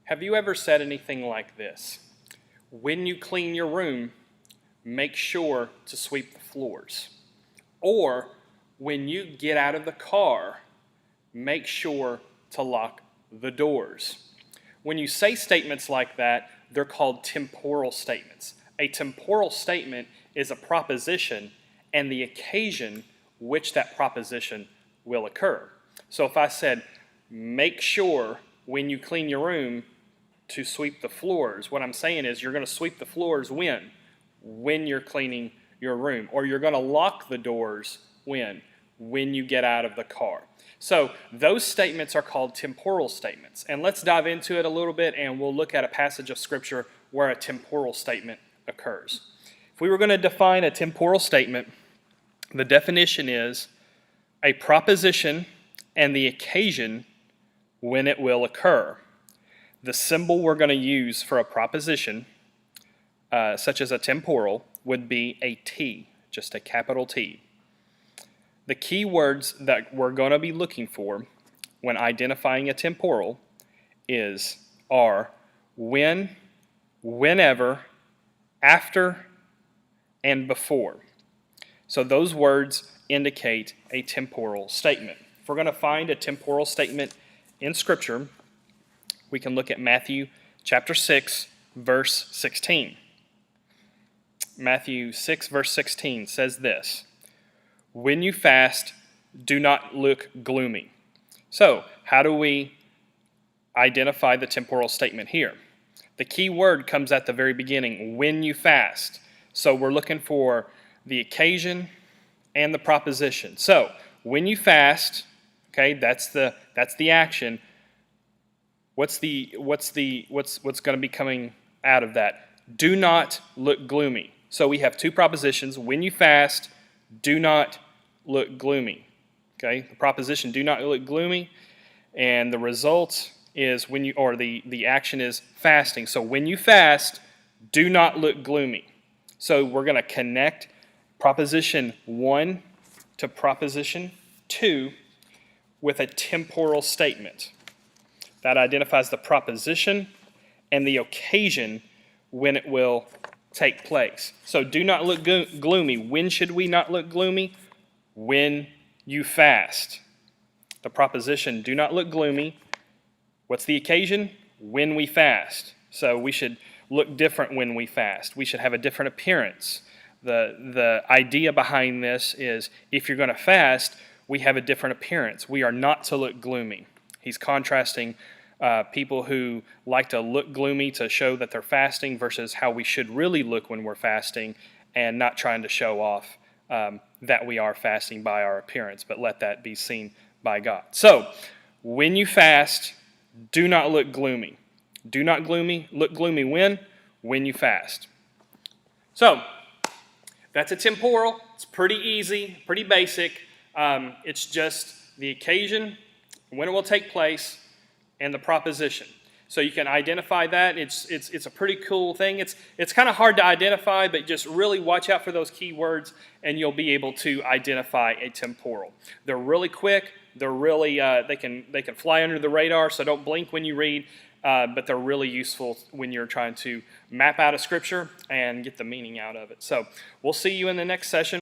Have you ever said anything like this? When you clean your room, make sure to sweep the floors. Or when you get out of the car, make sure to lock the doors. When you say statements like that, they're called temporal statements. A temporal statement is a proposition and the occasion which that proposition will occur. So if I said, make sure when you clean your room to sweep the floors, what I'm saying is you're going to sweep the floors when? When you're cleaning your room. Or you're going to lock the doors when? When you get out of the car. So those statements are called temporal statements. And let's dive into it a little bit and we'll look at a passage of Scripture where a temporal statement occurs. If we were going to define a temporal statement, the definition is a proposition and the occasion when it will occur. The symbol we're going to use for a proposition, such as a temporal, would be a T, just a capital T. The key words that we're going to be looking for when identifying a temporal are when, whenever, after, and before. So those words indicate a temporal statement. If we're going to find a temporal statement in Scripture, we can look at Matthew chapter 6, verse 16. Matthew 6, verse 16 says this, "When you fast, do not look gloomy." So, how do we identify the temporal statement here? The key word comes at the very beginning, when you fast. So we're looking for the occasion and the proposition. So, when you fast, okay, that's the action. What's going to be coming out of that? Do not look gloomy. So we have two propositions. When you fast, do not look gloomy. Okay, the proposition, do not look gloomy, and the result is the action is fasting. So when you fast, do not look gloomy. So we're going to connect proposition 1 to proposition 2 with a temporal statement. That identifies the proposition and the occasion when it will take place. So do not look gloomy. When should we not look gloomy? When you fast. The proposition, do not look gloomy. What's the occasion? When we fast. So we should look different when we fast. We should have a different appearance. The idea behind this is if you're going to fast, we have a different appearance. We are not to look gloomy. He's contrasting people who like to look gloomy to show that they're fasting versus how we should really look when we're fasting and not trying to show off that we are fasting by our appearance, but let that be seen by God. So, when you fast, do not look gloomy. Do not look gloomy when? When you fast. So, that's a temporal. It's pretty easy, pretty basic. It's just the occasion, when it will take place, and the proposition. So you can identify that. It's a pretty cool thing. It's kind of hard to identify, but just really watch out for those key words, and you'll be able to identify a temporal. They're really quick. They're really they can fly under the radar. So don't blink when you read. But they're really useful when you're trying to map out a scripture and get the meaning out of it. So we'll see you in the next session.